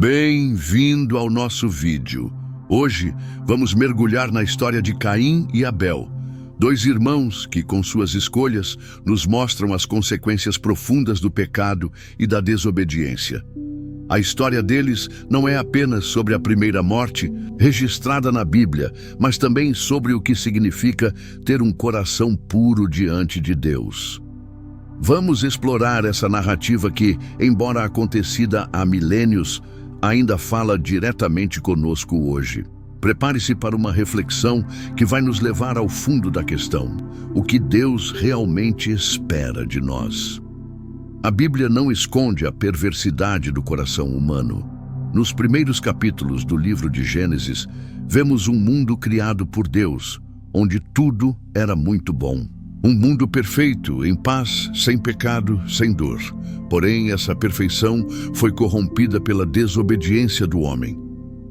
Bem-vindo ao nosso vídeo. Hoje vamos mergulhar na história de Caim e Abel, dois irmãos que, com suas escolhas, nos mostram as consequências profundas do pecado e da desobediência. A história deles não é apenas sobre a primeira morte, registrada na Bíblia, mas também sobre o que significa ter um coração puro diante de Deus. Vamos explorar essa narrativa que, embora acontecida há milênios, ainda fala diretamente conosco hoje. Prepare-se para uma reflexão que vai nos levar ao fundo da questão: o que Deus realmente espera de nós. A Bíblia não esconde a perversidade do coração humano. Nos primeiros capítulos do livro de Gênesis, vemos um mundo criado por Deus, onde tudo era muito bom. Um mundo perfeito, em paz, sem pecado, sem dor. Porém, essa perfeição foi corrompida pela desobediência do homem.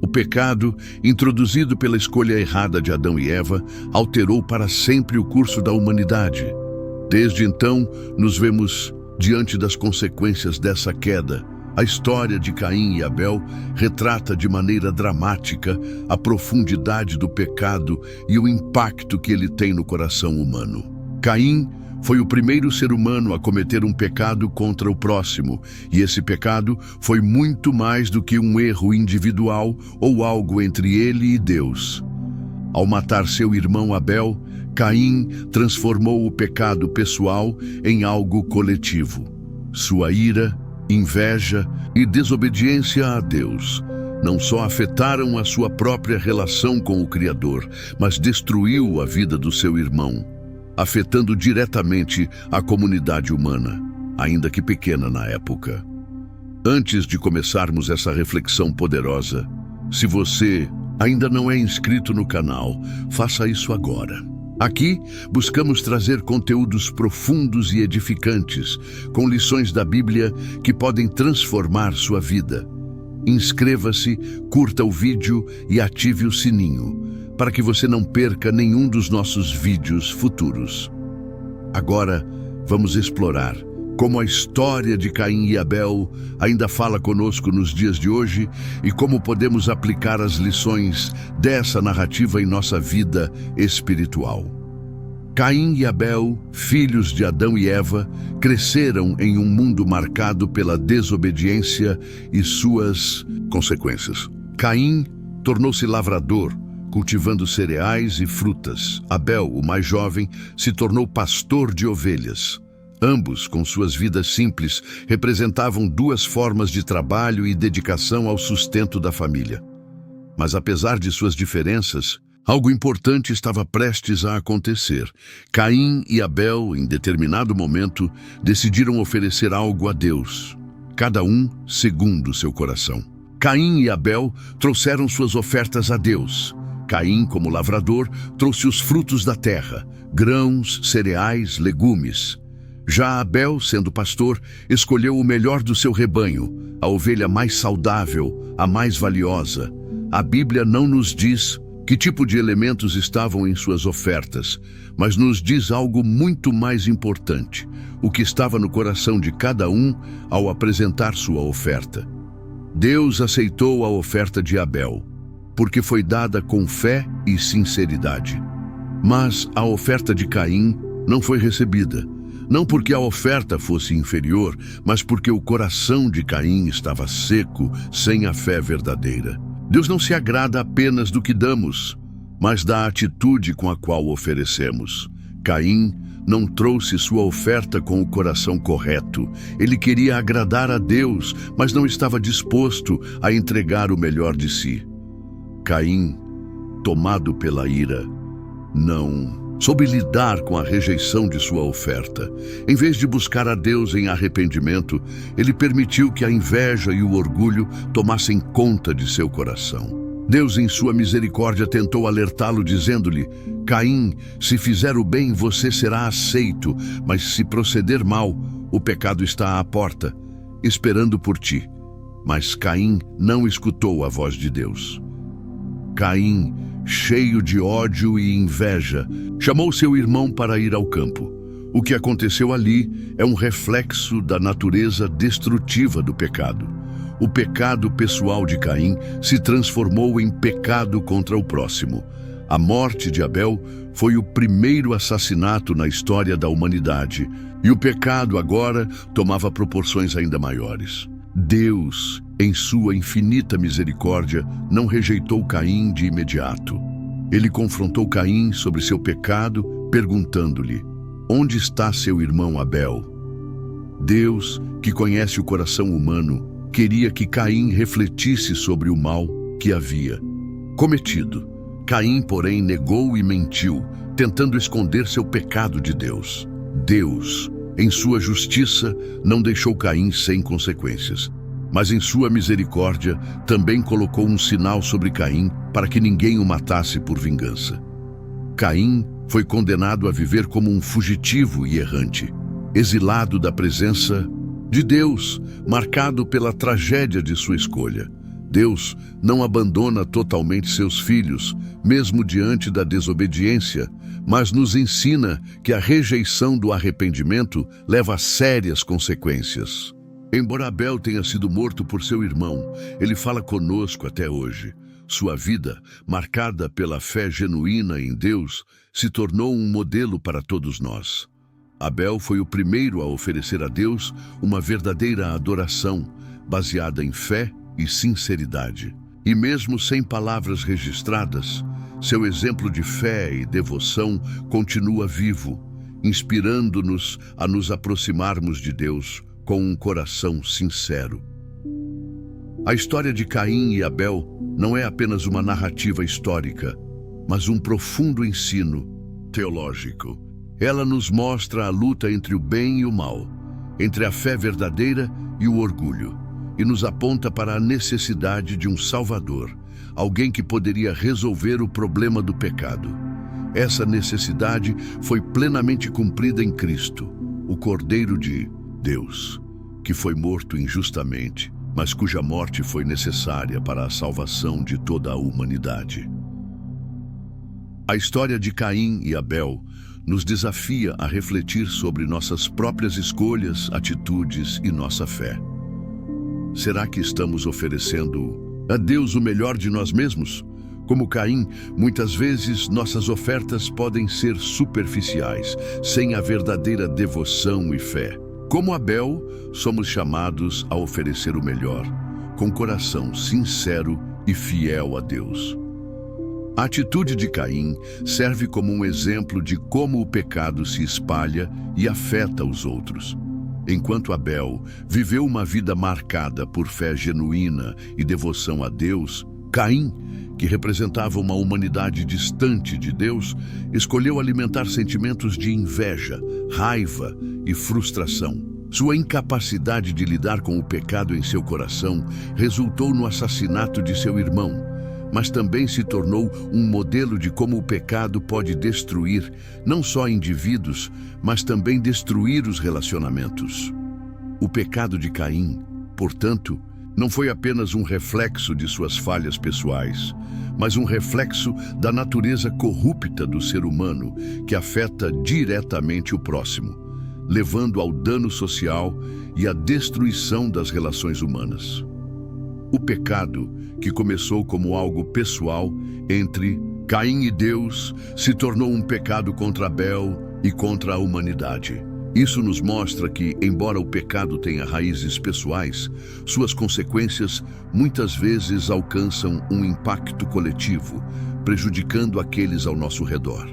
O pecado, introduzido pela escolha errada de Adão e Eva, alterou para sempre o curso da humanidade. Desde então, nos vemos diante das consequências dessa queda. A história de Caim e Abel retrata de maneira dramática a profundidade do pecado e o impacto que ele tem no coração humano. Caim foi o primeiro ser humano a cometer um pecado contra o próximo, e esse pecado foi muito mais do que um erro individual ou algo entre ele e Deus. Ao matar seu irmão Abel, Caim transformou o pecado pessoal em algo coletivo. Sua ira, inveja e desobediência a Deus não só afetaram a sua própria relação com o Criador, mas destruiu a vida do seu irmão, afetando diretamente a comunidade humana, ainda que pequena na época. Antes de começarmos essa reflexão poderosa, se você ainda não é inscrito no canal, faça isso agora. Aqui, buscamos trazer conteúdos profundos e edificantes, com lições da Bíblia que podem transformar sua vida. Inscreva-se, curta o vídeo e ative o sininho, para que você não perca nenhum dos nossos vídeos futuros. Agora, vamos explorar como a história de Caim e Abel ainda fala conosco nos dias de hoje e como podemos aplicar as lições dessa narrativa em nossa vida espiritual. Caim e Abel, filhos de Adão e Eva, cresceram em um mundo marcado pela desobediência e suas consequências. Caim tornou-se lavrador, cultivando cereais e frutas. Abel, o mais jovem, se tornou pastor de ovelhas. Ambos, com suas vidas simples, representavam duas formas de trabalho e dedicação ao sustento da família. Mas apesar de suas diferenças, algo importante estava prestes a acontecer. Caim e Abel, em determinado momento, decidiram oferecer algo a Deus, cada um segundo seu coração. Caim e Abel trouxeram suas ofertas a Deus. Caim, como lavrador, trouxe os frutos da terra, grãos, cereais, legumes. Já Abel, sendo pastor, escolheu o melhor do seu rebanho, a ovelha mais saudável, a mais valiosa. A Bíblia não nos diz que tipo de elementos estavam em suas ofertas, mas nos diz algo muito mais importante: o que estava no coração de cada um ao apresentar sua oferta. Deus aceitou a oferta de Abel, porque foi dada com fé e sinceridade. Mas a oferta de Caim não foi recebida, não porque a oferta fosse inferior, mas porque o coração de Caim estava seco, sem a fé verdadeira. Deus não se agrada apenas do que damos, mas da atitude com a qual oferecemos. Caim não trouxe sua oferta com o coração correto. Ele queria agradar a Deus, mas não estava disposto a entregar o melhor de si. Caim, tomado pela ira, não soube lidar com a rejeição de sua oferta. Em vez de buscar a Deus em arrependimento, ele permitiu que a inveja e o orgulho tomassem conta de seu coração. Deus, em sua misericórdia, tentou alertá-lo, dizendo-lhe: Caim, se fizer o bem, você será aceito, mas se proceder mal, o pecado está à porta, esperando por ti. Mas Caim não escutou a voz de Deus. Caim, cheio de ódio e inveja, chamou seu irmão para ir ao campo. O que aconteceu ali é um reflexo da natureza destrutiva do pecado. O pecado pessoal de Caim se transformou em pecado contra o próximo. A morte de Abel foi o primeiro assassinato na história da humanidade, e o pecado agora tomava proporções ainda maiores. Deus, em sua infinita misericórdia, não rejeitou Caim de imediato. Ele confrontou Caim sobre seu pecado, perguntando-lhe: onde está seu irmão Abel? Deus, que conhece o coração humano, queria que Caim refletisse sobre o mal que havia cometido. Caim, porém, negou e mentiu, tentando esconder seu pecado de Deus. Deus, em sua justiça, não deixou Caim sem consequências, mas em sua misericórdia também colocou um sinal sobre Caim para que ninguém o matasse por vingança. Caim foi condenado a viver como um fugitivo e errante, exilado da presença de Deus, marcado pela tragédia de sua escolha. Deus não abandona totalmente seus filhos, mesmo diante da desobediência, mas nos ensina que a rejeição do arrependimento leva a sérias consequências. Embora Abel tenha sido morto por seu irmão, ele fala conosco até hoje. Sua vida, marcada pela fé genuína em Deus, se tornou um modelo para todos nós. Abel foi o primeiro a oferecer a Deus uma verdadeira adoração, baseada em fé e sinceridade. E mesmo sem palavras registradas, seu exemplo de fé e devoção continua vivo, inspirando-nos a nos aproximarmos de Deus com um coração sincero. A história de Caim e Abel não é apenas uma narrativa histórica, mas um profundo ensino teológico. Ela nos mostra a luta entre o bem e o mal, entre a fé verdadeira e o orgulho, e nos aponta para a necessidade de um Salvador, alguém que poderia resolver o problema do pecado. Essa necessidade foi plenamente cumprida em Cristo, o Cordeiro de Deus, que foi morto injustamente, mas cuja morte foi necessária para a salvação de toda a humanidade. A história de Caim e Abel nos desafia a refletir sobre nossas próprias escolhas, atitudes e nossa fé. Será que estamos oferecendo a Deus o melhor de nós mesmos? Como Caim, muitas vezes nossas ofertas podem ser superficiais, sem a verdadeira devoção e fé. Como Abel, somos chamados a oferecer o melhor, com coração sincero e fiel a Deus. A atitude de Caim serve como um exemplo de como o pecado se espalha e afeta os outros. Enquanto Abel viveu uma vida marcada por fé genuína e devoção a Deus, Caim, que representava uma humanidade distante de Deus, escolheu alimentar sentimentos de inveja, raiva e frustração. Sua incapacidade de lidar com o pecado em seu coração resultou no assassinato de seu irmão, mas também se tornou um modelo de como o pecado pode destruir não só indivíduos, mas também destruir os relacionamentos. O pecado de Caim, portanto, não foi apenas um reflexo de suas falhas pessoais, mas um reflexo da natureza corrupta do ser humano que afeta diretamente o próximo, levando ao dano social e à destruição das relações humanas. O pecado, que começou como algo pessoal entre Caim e Deus, se tornou um pecado contra Abel e contra a humanidade. Isso nos mostra que, embora o pecado tenha raízes pessoais, suas consequências muitas vezes alcançam um impacto coletivo, prejudicando aqueles ao nosso redor.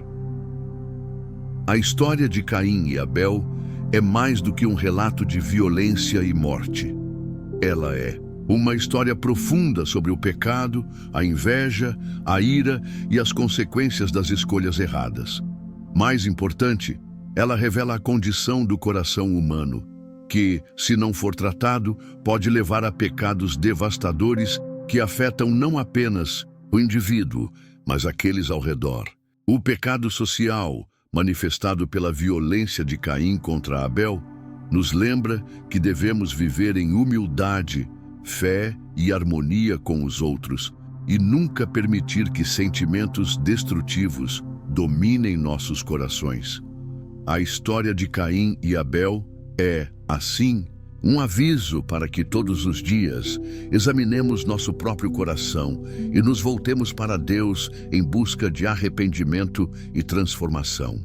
A história de Caim e Abel é mais do que um relato de violência e morte. Ela é uma história profunda sobre o pecado, a inveja, a ira e as consequências das escolhas erradas. Mais importante, ela revela a condição do coração humano, que, se não for tratado, pode levar a pecados devastadores que afetam não apenas o indivíduo, mas aqueles ao redor. O pecado social, manifestado pela violência de Caim contra Abel, nos lembra que devemos viver em humildade, fé e harmonia com os outros e nunca permitir que sentimentos destrutivos dominem nossos corações. A história de Caim e Abel é, assim, Um aviso para que todos os dias examinemos nosso próprio coração e nos voltemos para Deus em busca de arrependimento e transformação.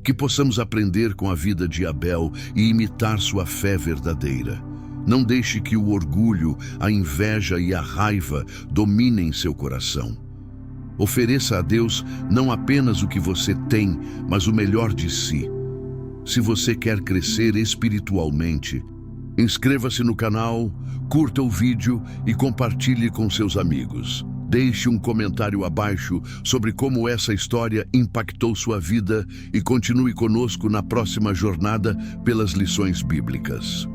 Que possamos aprender com a vida de Abel e imitar sua fé verdadeira. Não deixe que o orgulho, a inveja e a raiva dominem seu coração. Ofereça a Deus não apenas o que você tem, mas o melhor de si. Se você quer crescer espiritualmente, inscreva-se no canal, curta o vídeo e compartilhe com seus amigos. Deixe um comentário abaixo sobre como essa história impactou sua vida e continue conosco na próxima jornada pelas lições bíblicas.